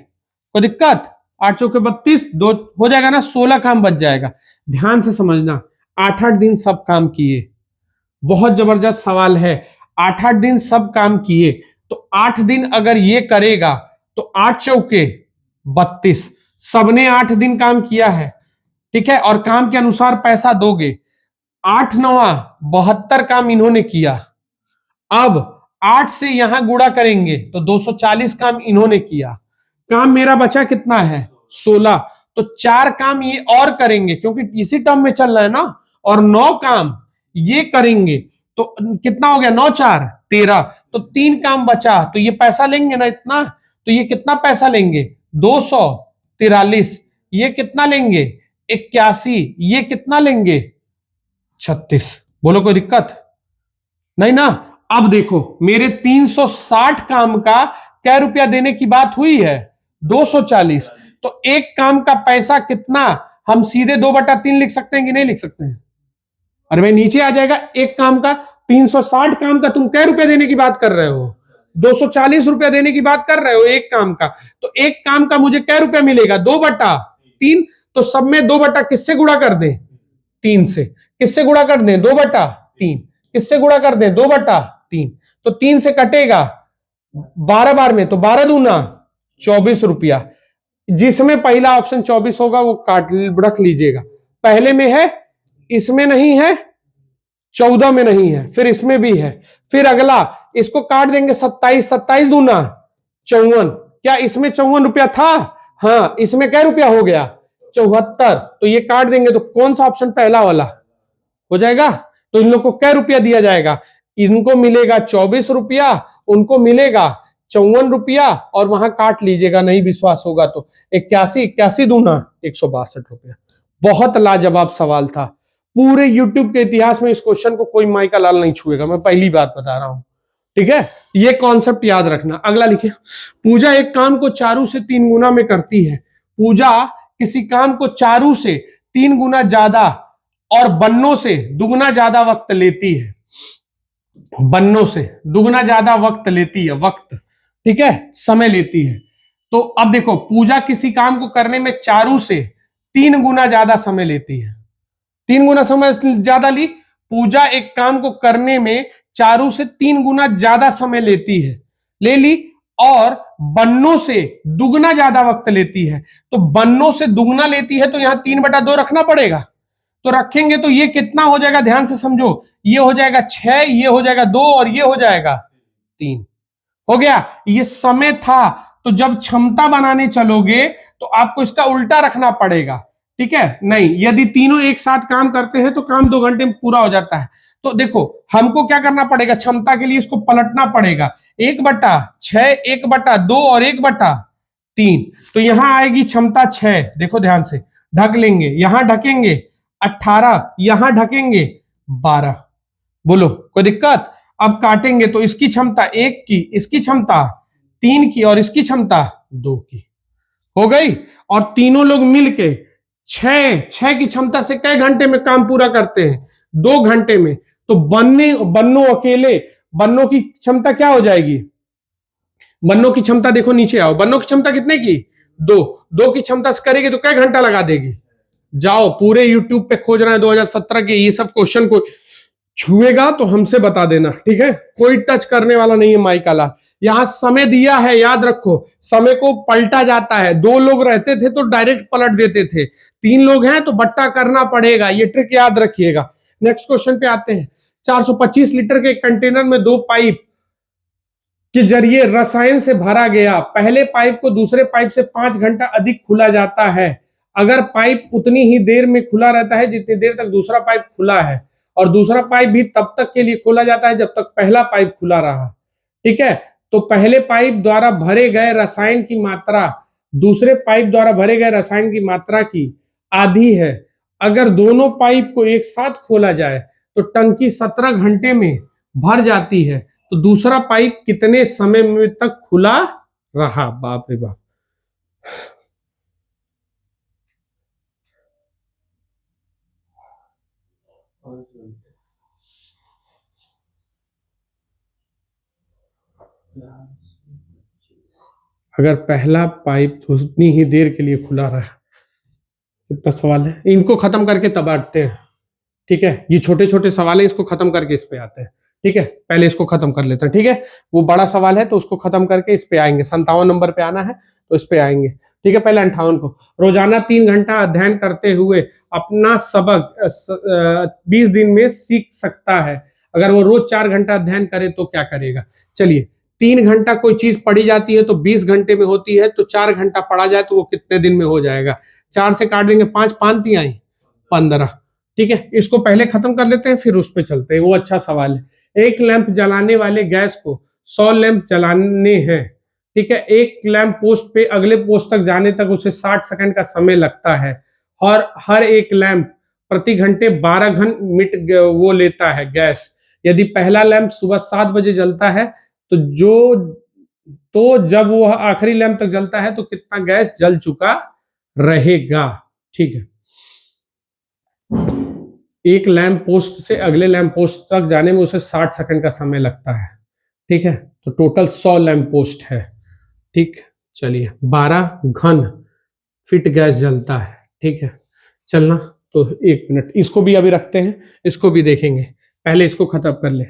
कोई दिक्कत? 8 चौके 32, 2 हो जाएगा ना, 16 काम बच जाएगा। ध्यान से समझना, 8-8 दिन सब काम किए। बहुत जबरदस्त सवाल है। 8-8 दिन सब काम किए, तो 8 दिन अगर ये करेगा तो 8 चौके 32, सबने 8 दिन काम किया है, ठीक है, और काम के अनुसार पैसा दोगे। 8 9 72 काम इन्होंने किया। अब 8 से यहां गुणा करेंगे तो 240 काम इन्होंने किया। काम मेरा बचा कितना है? 16। तो 4 काम ये और करेंगे क्योंकि इसी टर्म में चल रहा है ना, और 9 काम ये करेंगे। तो कितना हो गया? 9 4 13। तो 3 काम बचा, तो ये पैसा लेंगे ना इतना। तो ये कितना पैसा लेंगे? 243। ये कितना लेंगे? 81। ये कितना लेंगे? 36। बोलो कोई दिक्कत नहीं ना? अब देखो मेरे 360 काम का क्या रुपया देने की बात हुई है? 240। तो एक काम का पैसा कितना? हम सीधे 2/3 लिख सकते हैं कि नहीं लिख सकते हैं? अरे भाई नीचे आ जाएगा। एक काम का 360 काम का तुम क्या रुपया देने की बात कर रहे हो? 240 रुपया देने की बात कर रहे हो एक काम का। तो एक काम का मुझे क्या रुपया मिलेगा? 2/3। तो सब में 2/ किससे गुणा कर दें? 3 से। किससे गुणा कर दें? 2/3। किससे गुणा कर दें? 2/3। तो 3 से कटेगा 12 बार में, तो 12 दूना 24 रुपया। जिसमें पहला ऑप्शन 24 होगा वो काट रख लीजिएगा। पहले में है, इसमें नहीं है, 14 में नहीं है, फिर इसमें भी है। फिर अगला इसको काट देंगे 27, 27 दूना 54। क्या इसमें 54 रुपया था? हाँ, इसमें क्या रुपया हो गया? 74। तो ये काट देंगे तो कौन सा ऑप्शन? पहला वाला हो जाएगा। तो इन लोग को क्या रुपया दिया जाएगा? इनको मिलेगा 24 रुपया, उनको मिलेगा 54 रुपया, और वहां काट लीजिएगा, नहीं विश्वास होगा तो 81, 81 दूना 162 रुपया। बहुत लाजवाब सवाल था। पूरे यूट्यूब के इतिहास में इस क्वेश्चन को कोई माई का लाल नहीं छुएगा, मैं पहली बात बता रहा हूं, ठीक है? ये कॉन्सेप्ट याद रखना। अगला लिखिए, पूजा एक काम को चारू से 3 गुना में करती है। पूजा किसी काम को चारू से 3 गुना ज्यादा और बन्नों से दुगना ज्यादा वक्त लेती है। बन्नों से दुगना ज्यादा वक्त लेती है, वक्त, ठीक है, समय लेती है। तो अब देखो, पूजा किसी काम को करने में चारू से 3 गुना ज्यादा समय लेती है। 3 गुना समय ज्यादा ली। पूजा एक काम को करने में चारू से 3 गुना ज्यादा समय लेती है, ले ली, और बन्नों से दुगना ज्यादा वक्त लेती है। तो बन्नों से दुगना लेती है तो यहां 3/2 रखना पड़ेगा। तो रखेंगे तो ये कितना हो जाएगा? ध्यान से समझो, ये हो जाएगा 6, ये हो जाएगा 2, और ये हो जाएगा 3। हो गया। ये समय था। तो जब क्षमता बनाने चलोगे तो आपको इसका उल्टा रखना पड़ेगा, ठीक है? नहीं, यदि तीनों एक साथ काम करते हैं तो काम 2 घंटे में पूरा हो जाता है। तो देखो, हमको क्या करना पड़ेगा? क्षमता के लिए इसको पलटना पड़ेगा। 1/6, 1/2 और 1/3। तो यहां आएगी क्षमता 6। देखो ध्यान से, ढक लेंगे, यहां ढकेंगे 18, यहां ढकेंगे 12। बोलो कोई दिक्कत? अब काटेंगे तो इसकी क्षमता 1 की, इसकी क्षमता 3 की, और इसकी क्षमता 2 की हो गई। और तीनों लोग मिलके 6 की क्षमता से कई घंटे में काम पूरा करते हैं? 2 घंटे में। तो बन्नों अकेले, बन्नों की क्षमता क्या हो जाएगी? बन्नों की क्षमता देखो, नीचे आओ, बन्नों की क्षमता कितने की? 2 की क्षमता से करेगी तो कई घंटा लगा देगी? जाओ पूरे यूट्यूब पे खोज रहे हैं 2017 के ये सब क्वेश्चन को, छुएगा तो हमसे बता देना, ठीक है? कोई टच करने वाला नहीं है माइकाला। यहां समय दिया है, याद रखो, समय को पलटा जाता है। 2 लोग रहते थे तो डायरेक्ट पलट देते थे, 3 लोग हैं तो बट्टा करना पड़ेगा। ये ट्रिक याद रखिएगा। नेक्स्ट क्वेश्चन पे आते हैं। 425 लीटर के कंटेनर में 2 पाइप के जरिए रसायन से भरा गया। पहले पाइप को दूसरे पाइप से 5 घंटा अधिक खुला जाता है। अगर पाइप उतनी ही देर में खुला रहता है जितनी देर तक दूसरा पाइप खुला है, और दूसरा पाइप भी तब तक के लिए खोला जाता है जब तक पहला पाइप खुला रहा, ठीक है? तो पहले पाइप द्वारा भरे गए रसायन की मात्रा दूसरे पाइप द्वारा भरे गए रसायन की मात्रा की आधी है। अगर दोनों पाइप को एक साथ खोला जाए तो टंकी 17 घंटे में भर जाती है तो दूसरा पाइप कितने समय में तक खुला रहा? बाप रे बाप। अगर पहला पाइप उतनी ही देर के लिए खुला रहा, कितना सवाल है, इनको खत्म करके तब आते हैं। ठीक है, ये छोटे छोटे सवाल है, इसको खत्म करके इस पे आते हैं। ठीक है, पहले इसको खत्म कर लेते हैं। ठीक है, वो बड़ा सवाल है तो उसको खत्म करके इस पे आएंगे। 57 नंबर पे आना है तो इस पे आएंगे। ठीक है, पहले 58 को, रोजाना 3 घंटा अध्ययन करते हुए अपना सबक 20 दिन में सीख सकता है। अगर वो रोज 4 घंटा अध्ययन करे तो क्या करेगा? चलिए, 3 घंटा कोई चीज पढ़ी जाती है तो 20 घंटे में होती है, तो 4 घंटा पढ़ा जाए तो वो कितने दिन में हो जाएगा? 4 से काट देंगे 5, 5 तिहाई 15। ठीक है, इसको पहले खत्म कर लेते हैं फिर उस पे चलते हैं, वो अच्छा सवाल है। एक लैंप जलाने वाले गैस को 100 लैंप जलाने हैं। ठीक है, एक लैंप पोस्ट पे अगले पोस्ट तक जाने तक उसे 60 सेकंड का समय लगता है, और हर एक लैंप प्रति घंटे 12 घन मिनट वो लेता है गैस। यदि पहला लैंप सुबह 7 बजे जलता है तो जब वो आखिरी लैंप तक जलता है तो कितना गैस जल चुका रहेगा? ठीक है, एक लैंप पोस्ट से अगले लैंप पोस्ट तक जाने में उसे 60 सेकंड का समय लगता है। ठीक है, तो टोटल 100 लैंप पोस्ट है। ठीक, चलिए 12 घन फीट गैस जलता है। ठीक है, चलना तो 1 मिनट, इसको भी अभी रखते हैं, इसको भी देखेंगे, पहले इसको खत्म कर ले।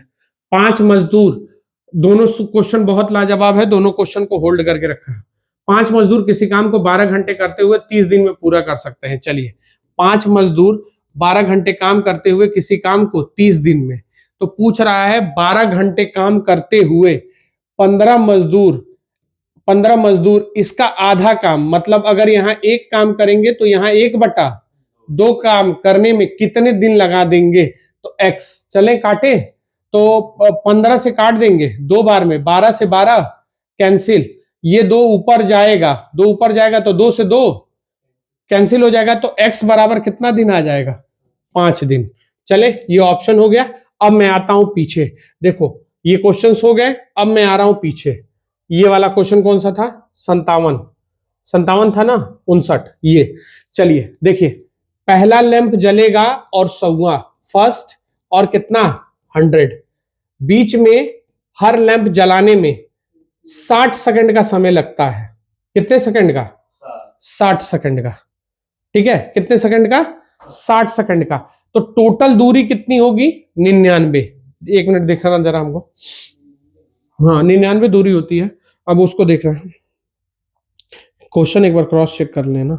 5 मजदूर, दोनों क्वेश्चन बहुत लाजवाब है, दोनों क्वेश्चन को होल्ड करके रखा है। 5 मजदूर किसी काम को 12 घंटे करते हुए 30 दिन में पूरा कर सकते हैं। चलिए, 5 मजदूर 12 घंटे काम करते हुए किसी काम को 30 दिन में, तो पूछ रहा है 12 घंटे काम करते हुए 15 मजदूर इसका आधा काम, मतलब अगर यहाँ एक काम करेंगे तो यहाँ 1/2 काम करने में कितने दिन लगा देंगे? तो x, चले काटे तो 15 से काट देंगे 2 बार में, 12 से 12 कैंसिल, ये 2 ऊपर जाएगा, 2 ऊपर जाएगा तो 2 से 2 कैंसिल हो जाएगा, तो x बराबर कितना दिन आ जाएगा? 5 दिन। चले, ये ऑप्शन हो गया। अब मैं आता हूं पीछे, देखो ये क्वेश्चंस हो गए, अब मैं आ रहा हूं पीछे। ये वाला क्वेश्चन कौन सा था? 57 था ना, 59। ये चलिए देखिए, पहला लैंप जलेगा और 100वां फर्स्ट, और कितना 100, बीच में हर लैंप जलाने में 60 सेकंड का समय लगता है। कितने सेकंड का? 60 सेकंड का। ठीक है, कितने सेकंड का? 60 सेकंड का। तो टोटल दूरी कितनी होगी? 99। 1 मिनट देखना जरा हमको, हाँ 99 दूरी होती है। अब उसको देखना है, क्वेश्चन एक बार क्रॉस चेक कर लेना।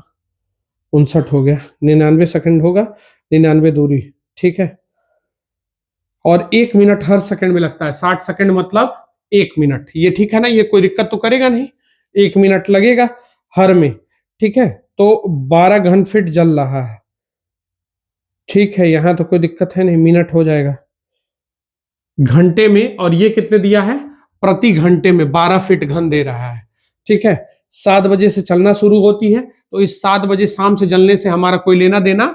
59 हो गया, 99 सेकंड होगा, 99 दूरी। ठीक है, और 1 मिनट हर सेकंड में लगता है, 60 सेकंड मतलब 1 मिनट। ये ठीक है ना, ये कोई दिक्कत तो करेगा नहीं, 1 मिनट लगेगा हर में। ठीक है, तो 12 घन फीट जल रहा है। ठीक है, यहां तो कोई दिक्कत है नहीं, मिनट हो जाएगा घंटे में, और ये कितने दिया है? प्रति घंटे में 12 फीट घन दे रहा है। ठीक है, 7 बजे से चलना शुरू होती है, तो इस 7 बजे शाम से जलने से हमारा कोई लेना देना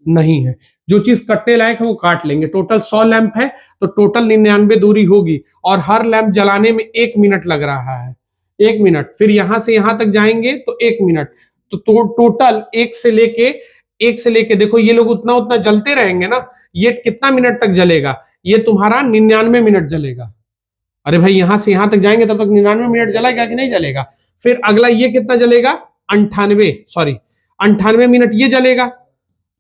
नहीं है। जो चीज कटने लायक है वो काट लेंगे। टोटल 100 लैंप है तो टोटल 99 दूरी होगी, और हर लैंप जलाने में 1 मिनट लग रहा है। 1 मिनट, फिर यहां से यहां तक जाएंगे तो 1 मिनट, तो टोटल 1 से लेके देखो, ये लोग उतना जलते रहेंगे ना, ये कितना मिनट तक जलेगा? ये तुम्हारा 99 मिनट जलेगा। अरे भाई, यहां से यहां तक जाएंगे तब तक 99 मिनट जलेगा कि नहीं जलेगा? फिर अगला ये कितना जलेगा? 98 मिनट ये जलेगा,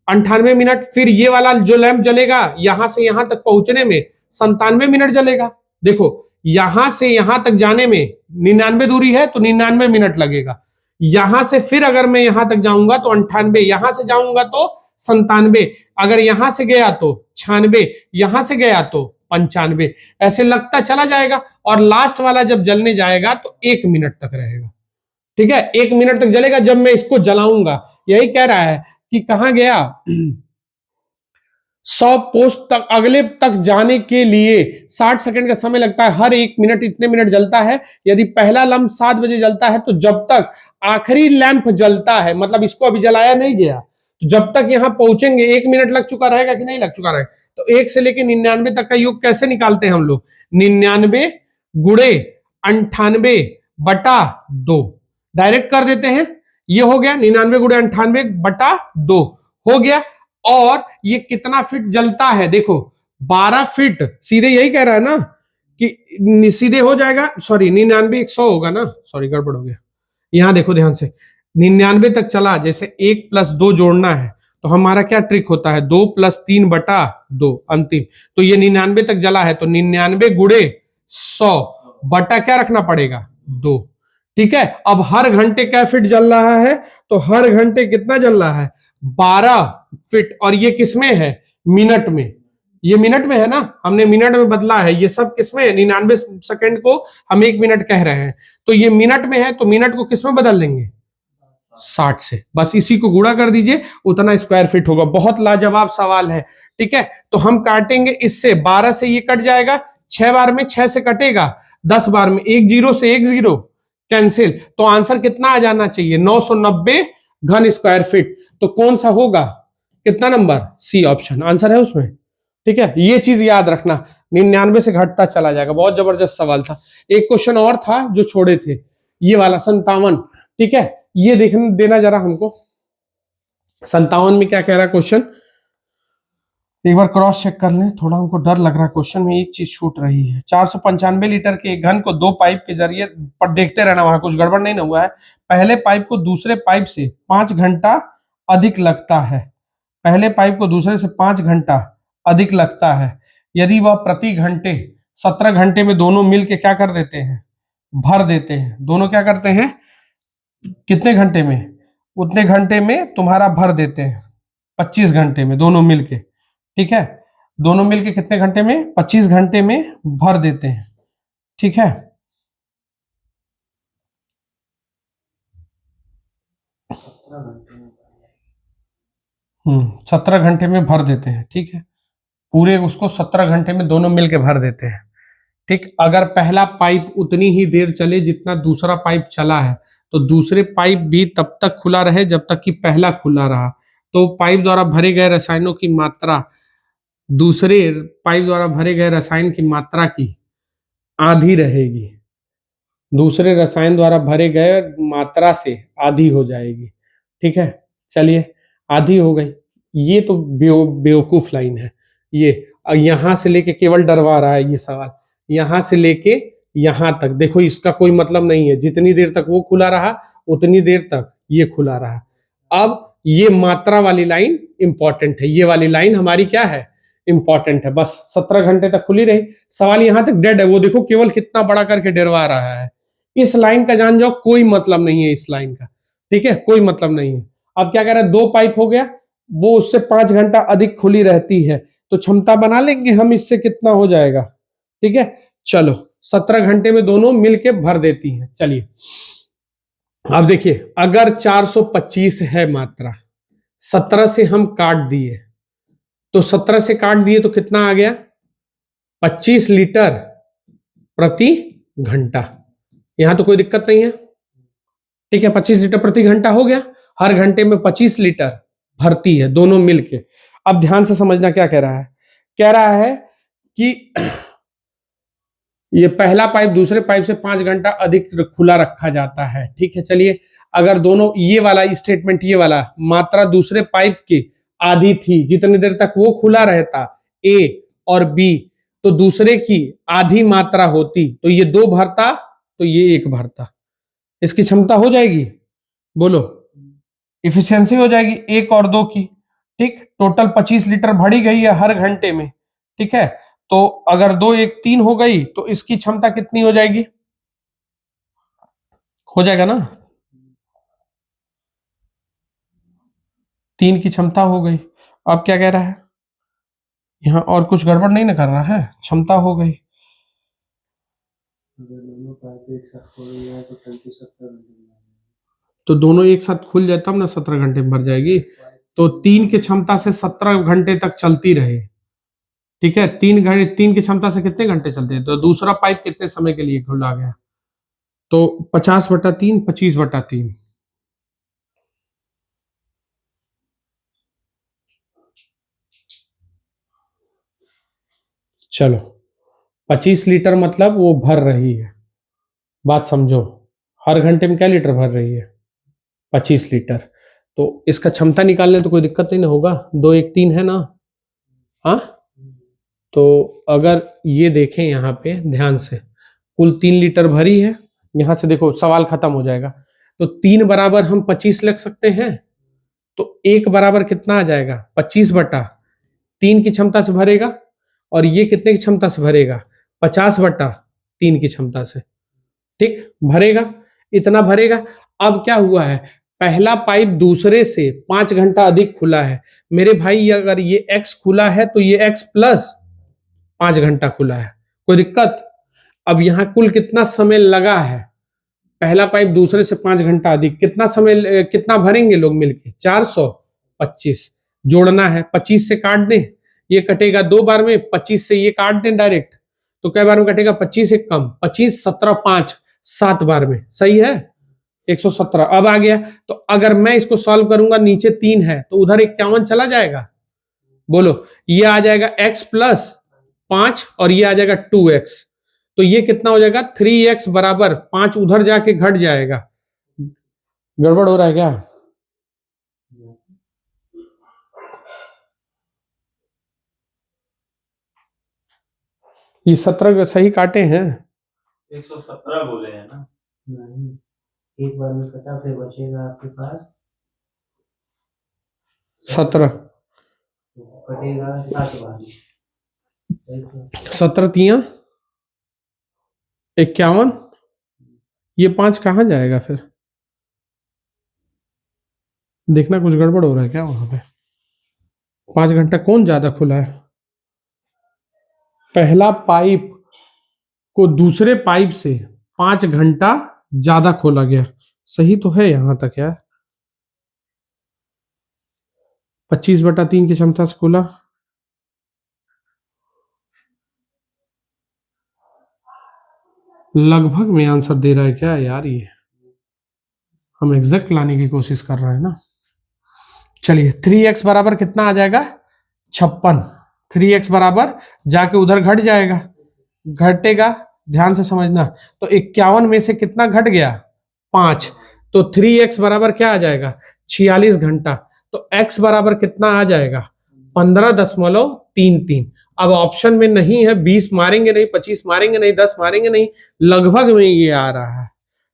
98 मिनट। फिर ये वाला जो लैंप जलेगा यहां से यहां तक पहुंचने में 97 मिनट जलेगा। देखो, यहां से यहां तक जाने में 99 दूरी है तो 99 मिनट लगेगा। यहां से फिर अगर मैं यहां तक जाऊंगा तो 98, यहां से जाऊंगा तो 97, अगर यहां से गया तो 96, यहां से गया तो 95, ऐसे लगता चला जाएगा। और लास्ट वाला जब जलने जाएगा तो 1 मिनट तक रहेगा। ठीक है, 1 मिनट तक जलेगा जब मैं इसको जलाऊंगा। यही कह रहा है कि कहां गया, 100 पोस्ट तक अगले तक जाने के लिए 60 सेकंड का समय लगता है, हर 1 मिनट इतने मिनट जलता है। यदि पहला लैंप 7 बजे जलता है तो जब तक आखिरी लैंप जलता है, मतलब इसको अभी जलाया नहीं गया, तो जब तक यहां पहुंचेंगे 1 मिनट लग चुका रहेगा कि नहीं लग चुका रहेगा? तो 1 से लेके 99 तक का योग कैसे निकालते हैं हम लोग? 99 गुणे 98 बटा 2 डायरेक्ट कर देते हैं। ये हो गया 99 गुणे 98 बटा 2 हो गया। और ये कितना फीट जलता है? देखो 12 फीट, सीधे यही कह रहा है ना कि सीधे हो जाएगा। सॉरी 99 100 होगा ना, सॉरी गड़बड़ हो गया। यहां देखो ध्यान से, 99 तक चला, जैसे 1 + 2 जोड़ना है तो हमारा क्या ट्रिक होता है? 2 + 3 बटा 2 अंतिम। तो ये 99 तक जला है तो 99 गुणे 100 बटा क्या रखना पड़ेगा? 2। ठीक है, अब हर घंटे क्या फीट जल रहा है? तो हर घंटे कितना जल रहा है? 12 फीट। और ये किसमें है? मिनट में। ये मिनट में है ना, हमने मिनट में बदला है। ये सब किसमें है? 99 सेकंड को हम 1 मिनट कह रहे हैं, तो ये मिनट में है, तो मिनट को किसमें बदल देंगे? 60 से। बस इसी को गुणा कर दीजिए, उतना स्क्वायर फीट होगा। बहुत लाजवाब सवाल है। ठीक है, तो हम काटेंगे इससे, 12 से ये कट जाएगा, 6 बार में 6 से कटेगा, 10 बार में 1 0 से 1 0 कैंसिल। तो आंसर कितना आ जाना चाहिए? 990 घन स्क्वायर फीट। तो कौन सा होगा? कितना नंबर? सी ऑप्शन आंसर है उसमें। ठीक है, ये चीज याद रखना, 99 से घटता चला जाएगा। बहुत जबरदस्त सवाल था। एक क्वेश्चन और था जो छोड़े थे, ये वाला 57। ठीक है, ये देखने देना जरा हमको, 57 में क्या कह रहा है क्वेश्चन, एक बार क्रॉस चेक कर लें। थोड़ा हमको डर लग रहा है, क्वेश्चन में एक चीज छूट रही है। 495 लीटर के एक घन को 2 पाइप के जरिए, पर देखते रहना वहां कुछ गड़बड़ नहीं ना हुआ है। पहले पाइप को दूसरे पाइप से 5 घंटा अधिक लगता है। पहले पाइप को दूसरे से 5 घंटा अधिक लगता है। यदि वह प्रति घंटे 17 घंटे में दोनों मिलके क्या कर देते हैं? भर देते हैं। दोनों क्या करते हैं? कितने घंटे में? उतने घंटे में तुम्हारा भर देते हैं, 25 घंटे में दोनों मिलके। ठीक है, दोनों मिलके कितने घंटे में? 25 घंटे में भर देते हैं। ठीक है, 17 घंटे में भर देते हैं। ठीक है, पूरे उसको 17 घंटे में दोनों मिलके भर देते हैं। ठीक, अगर पहला पाइप उतनी ही देर चले जितना दूसरा पाइप चला है, तो दूसरे पाइप भी तब तक खुला रहे जब तक कि पहला खुला रहा। तो पाइप द्वारा भरे गए रसायनों की मात्रा दूसरे पाइप द्वारा भरे गए रसायन की मात्रा की आधी रहेगी। दूसरे रसायन द्वारा भरे गए मात्रा से आधी हो जाएगी। ठीक है, चलिए आधी हो गई। ये तो बेवकूफ लाइन है ये। यहां से लेके केवल डरवा रहा है ये सवाल, यहां से लेके यहां तक देखो, इसका कोई मतलब नहीं है। जितनी देर तक वो खुला रहा उतनी देर तक ये खुला रहा। अब ये मात्रा वाली लाइन इंपॉर्टेंट है, ये वाली लाइन हमारी क्या है? इंपॉर्टेंट है। बस 17 घंटे तक खुली रही, सवाल यहां तक डेड है। वो देखो केवल कितना बड़ा करके डरवा रहा है। इस लाइन का जान जाओ, कोई मतलब नहीं है इस लाइन का। ठीक है, कोई मतलब नहीं है। अब क्या कह रहा है? 2 पाइप हो गया, वो उससे 5 घंटा अधिक खुली रहती है, तो क्षमता बना लेंगे हम इससे, कितना हो जाएगा? ठीक है, चलो 17 घंटे में दोनों मिलके भर देती हैं। चलिए अब देखिए, अगर 425 है मात्रा, 17 से हम काट दिए, तो 17 से काट दिए तो कितना आ गया? 25 लीटर प्रति घंटा। यहां तो कोई दिक्कत नहीं है। ठीक है, 25 लीटर प्रति घंटा हो गया। हर घंटे में 25 लीटर भरती है दोनों मिलके। अब ध्यान से समझना क्या कह रहा है। कह रहा है कि ये पहला पाइप दूसरे पाइप से 5 घंटा अधिक खुला रखा जाता है। ठीक है, चलिए अगर दोनों, ये वाला स्टेटमेंट, ये वाला मात्रा दूसरे पाइप की आधी थी, जितनी देर तक वो खुला रहता ए और बी, तो दूसरे की आधी मात्रा होती, तो ये 2 भरता, तो ये 1 भरता। इसकी क्षमता हो जाएगी, बोलो, इफिशियंसी हो जाएगी 1 और 2 की। ठीक, टोटल 25 लीटर भरी गई है हर घंटे में। ठीक है, तो अगर 2 1 3 हो गई तो इसकी क्षमता कितनी हो जाएगी? हो जाएगा ना, 3 की क्षमता हो गई। अब क्या कह रहा है यहाँ? और कुछ गड़बड़ नहीं ना कर रहा है? क्षमता हो गई, अगर दोनों पाइप एक साथ खोल लिया तो टंकी 17 घंटे में आ जाएगी। तो दोनों एक साथ खुल जाए तब ना 17 घंटे में भर जाएगी। तो 3 की क्षमता से 17 घंटे तक चलती रहे। ठीक है, 3 की क्षमता से कितने घंटे चलते हैं? तो दूसरा पाइप कितने समय के लिए खुला गया? तो 50/3, 25/3। चलो 25 लीटर मतलब वो भर रही है, बात समझो। हर घंटे में क्या लीटर भर रही है? 25 लीटर। तो इसका क्षमता निकालने तो कोई दिक्कत नहीं ना होगा, 2 1 3 है ना? हाँ, तो अगर ये देखें यहाँ पे ध्यान से, कुल 3 लीटर भरी है, यहां से देखो सवाल खत्म हो जाएगा। तो 3 बराबर हम 25 लिख सकते हैं, तो 1 बराबर कितना आ जाएगा? 25/3 की क्षमता से भरेगा, और ये कितने की क्षमता से भरेगा? 50/3 की क्षमता से। ठीक, भरेगा, इतना भरेगा। अब क्या हुआ है, पहला पाइप दूसरे से 5 घंटा अधिक खुला है। मेरे भाई अगर ये x खुला है तो ये x प्लस 5 घंटा खुला है, कोई दिक्कत? अब यहां कुल कितना समय लगा है? पहला पाइप दूसरे से 5 घंटा अधिक, कितना समय, कितना भरेंगे लोग मिलके? 425 जोड़ना है, 25 से काट दें, ये कटेगा 2 बार में, 25 से ये काट दें डायरेक्ट, तो कई बार में कटेगा? 25 एक कम, 25 17 5 7 बार में, सही है, 117। अब आ गया, तो अगर मैं इसको सॉल्व करूंगा, नीचे 3 है तो उधर 51 चला जाएगा, बोलो, ये आ जाएगा x प्लस 5 और ये आ जाएगा 2x, तो ये कितना हो जाएगा? 3x बराबर 5 उधर जाके घट जाएगा। गड़बड़ हो रहा है क्या? ये 17 सही काटे हैं? 117 बोले हैं ना? नहीं, एक बार में कटा, फिर बचेगा आपके पास 17, तो कटेगा 7 बार में। 17 तिया 51, ये 5 कहाँ जाएगा फिर? देखना कुछ गड़बड़ हो रहा है क्या वहां पे? 5 घंटा कौन ज्यादा खुला है? पहला पाइप को दूसरे पाइप से 5 घंटा ज्यादा खोला गया, सही तो है यहां तक यार। 25/3 की क्षमता से खोला, लगभग में आंसर दे रहा है क्या यार? ये हम एग्जैक्ट लाने की कोशिश कर रहे हैं ना। चलिए 3x बराबर कितना आ जाएगा? 56। 3x बराबर जाके उधर घट जाएगा, घटेगा, ध्यान से समझना। तो 51 में से कितना घट गया? 5, तो 3x बराबर क्या आ जाएगा? 46 घंटा। तो x बराबर कितना आ जाएगा? 15.33। अब ऑप्शन में नहीं है, 20 मारेंगे नहीं, 25 मारेंगे नहीं, 10 मारेंगे नहीं, लगभग में ये आ रहा है,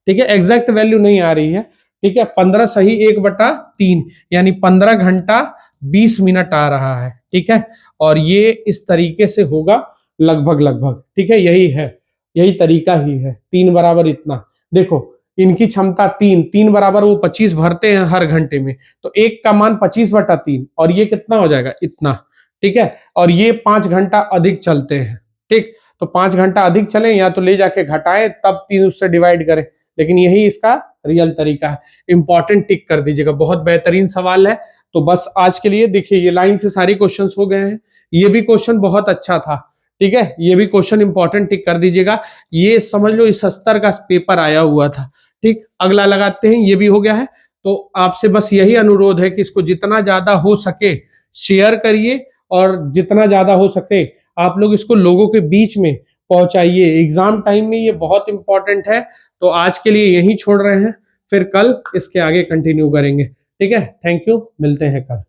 ठीक है, एग्जैक्ट वैल्यू नहीं आ रही है, ठीक है। 15 सही 1/3 यानी 15 घंटा 20 मिनट आ रहा है, ठीक है। और ये इस तरीके से होगा लगभग लगभग, ठीक है, यही है, यही तरीका ही है। 3 बराबर इतना, देखो इनकी क्षमता 3 बराबर वो 25 भरते हैं हर घंटे में, तो 1 का मान 25/3 और ये कितना हो जाएगा? इतना, ठीक है। और ये 5 घंटा अधिक चलते हैं, ठीक, तो 5 घंटा अधिक चले या तो ले जाके घटाएं तब 3 उससे डिवाइड करें, लेकिन यही इसका रियल तरीका है। इंपॉर्टेंट टिक कर दीजिएगा, बहुत बेहतरीन सवाल है। तो बस आज के लिए देखिए ये लाइन से सारे क्वेश्चंस हो गए हैं। ये भी क्वेश्चन बहुत अच्छा था, ठीक है, ये भी क्वेश्चन इंपॉर्टेंट टिक कर दीजिएगा। ये समझ लो इस स्तर का पेपर आया हुआ था, ठीक। अगला लगाते हैं, ये भी हो गया है। तो आपसे बस यही अनुरोध है कि इसको जितना ज्यादा हो सके शेयर करिए, और जितना ज्यादा हो सके आप लोग इसको लोगों के बीच में पहुंचाइए। एग्जाम टाइम में ये बहुत इंपॉर्टेंट है। तो आज के लिए यही छोड़ रहे हैं, फिर कल इसके आगे कंटिन्यू करेंगे, ठीक है। थैंक यू, मिलते हैं कल।